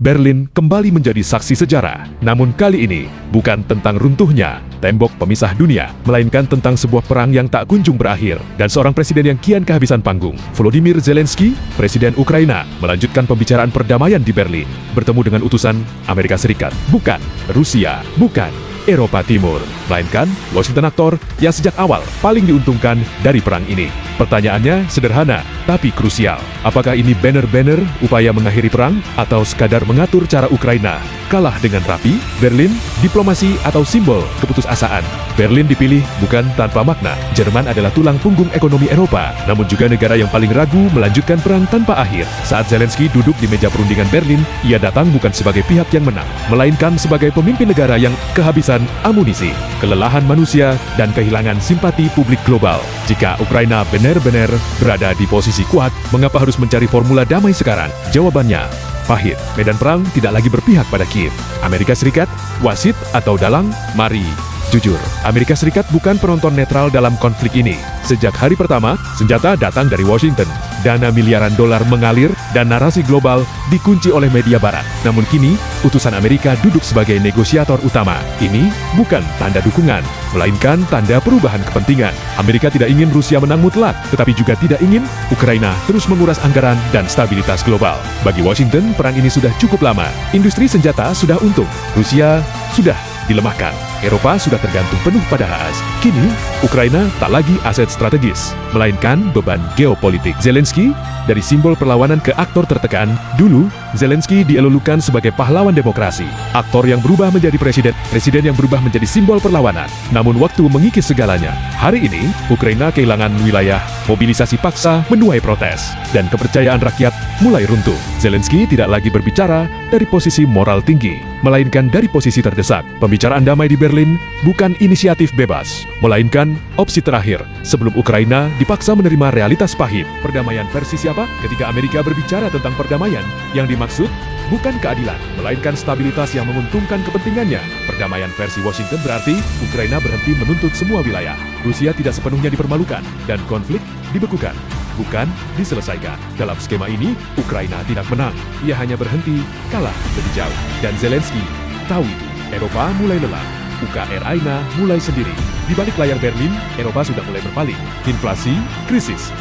Berlin kembali menjadi saksi sejarah. Namun kali ini, bukan tentang runtuhnya tembok pemisah dunia, melainkan tentang sebuah perang yang tak kunjung berakhir, dan seorang presiden yang kian kehabisan panggung. Volodymyr Zelensky, presiden Ukraina, melanjutkan pembicaraan perdamaian di Berlin, bertemu dengan utusan Amerika Serikat, bukan Rusia, bukan Eropa Timur, melainkan Washington, aktor yang sejak awal paling diuntungkan dari perang ini. Pertanyaannya sederhana, tapi krusial. Apakah ini banner-banner upaya mengakhiri perang, atau sekadar mengatur cara Ukraina kalah dengan rapi? Berlin, diplomasi atau simbol keputusasaan? Berlin dipilih bukan tanpa makna. Jerman adalah tulang punggung ekonomi Eropa, namun juga negara yang paling ragu melanjutkan perang tanpa akhir. Saat Zelensky duduk di meja perundingan Berlin, ia datang bukan sebagai pihak yang menang, melainkan sebagai pemimpin negara yang kehabisan amunisi, kelelahan manusia, dan kehilangan simpati publik global. Jika Ukraina benar-benar berada di posisi kuat, mengapa harus mencari formula damai sekarang? Jawabannya pahit. Medan perang tidak lagi berpihak pada Kiev. Amerika Serikat, wasit atau dalang? Mari jujur, Amerika Serikat bukan penonton netral dalam konflik ini. Sejak hari pertama, senjata datang dari Washington. Dana miliaran dolar mengalir dan narasi global dikunci oleh media barat. Namun kini, utusan Amerika duduk sebagai negosiator utama. Ini bukan tanda dukungan, melainkan tanda perubahan kepentingan. Amerika tidak ingin Rusia menang mutlak, tetapi juga tidak ingin Ukraina terus menguras anggaran dan stabilitas global. Bagi Washington, perang ini sudah cukup lama. Industri senjata sudah untung. Rusia sudah dilemahkan. Eropa sudah tergantung penuh pada AS. Kini, Ukraina tak lagi aset strategis, melainkan beban geopolitik. Zelensky, dari simbol perlawanan ke aktor tertekan, dulu Zelensky dielulukan sebagai pahlawan demokrasi. Aktor yang berubah menjadi presiden yang berubah menjadi simbol perlawanan. Namun waktu mengikis segalanya. Hari ini, Ukraina kehilangan wilayah, mobilisasi paksa menuai protes, dan kepercayaan rakyat mulai runtuh. Zelensky tidak lagi berbicara dari posisi moral tinggi, melainkan dari posisi terdesak. Pembicaraan damai di Berlin bukan inisiatif bebas, melainkan opsi terakhir sebelum Ukraina dipaksa menerima realitas pahit. Perdamaian versi siapa? Ketika Amerika berbicara tentang perdamaian, yang dimaksud bukan keadilan, melainkan stabilitas yang menguntungkan kepentingannya. Perdamaian versi Washington berarti Ukraina berhenti menuntut semua wilayah, Rusia tidak sepenuhnya dipermalukan, dan konflik dibekukan, bukan diselesaikan. Dalam skema ini, Ukraina tidak menang, ia hanya berhenti kalah lebih jauh. Dan Zelensky tahu itu. Eropa mulai lelah, Ukraina mulai sendiri. Di balik layar Berlin, Eropa sudah mulai berpaling. Inflasi, krisis,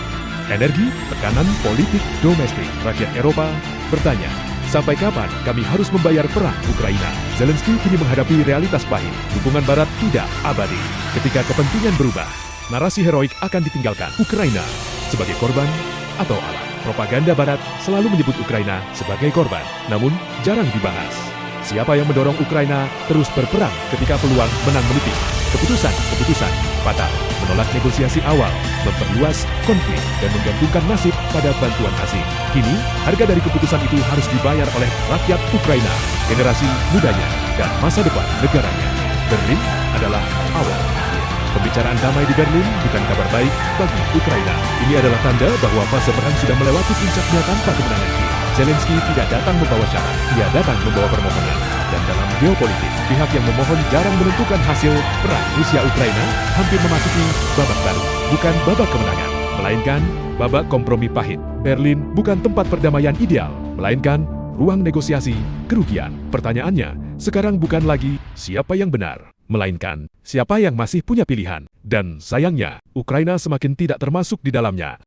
energi, tekanan politik domestik. Rakyat Eropa bertanya, sampai kapan kami harus membayar perang Ukraina? Zelensky kini menghadapi realitas pahit. Dukungan Barat tidak abadi. Ketika kepentingan berubah, narasi heroik akan ditinggalkan. Ukraina sebagai korban atau alat. Propaganda Barat selalu menyebut Ukraina sebagai korban, namun jarang dibahas. Siapa yang mendorong Ukraina terus berperang ketika peluang menang menipis? Keputusan fatal, menolak negosiasi awal, memperluas konflik, dan menggantungkan nasib pada bantuan asing. Kini, harga dari keputusan itu harus dibayar oleh rakyat Ukraina, generasi mudanya, dan masa depan negaranya. Berlin adalah awal. Pembicaraan damai di Berlin bukan kabar baik bagi Ukraina. Ini adalah tanda bahwa fase perang sudah melewati puncaknya tanpa kemenangan. Zelensky tidak datang membawa syarat, ia datang membawa permohonan. Dan dalam geopolitik, pihak yang memohon jarang menentukan hasil perang Rusia-Ukraina hampir memasuki babak baru. Bukan babak kemenangan, melainkan babak kompromi pahit. Berlin bukan tempat perdamaian ideal, melainkan ruang negosiasi kerugian. Pertanyaannya, sekarang bukan lagi siapa yang benar, melainkan siapa yang masih punya pilihan. Dan sayangnya, Ukraina semakin tidak termasuk di dalamnya.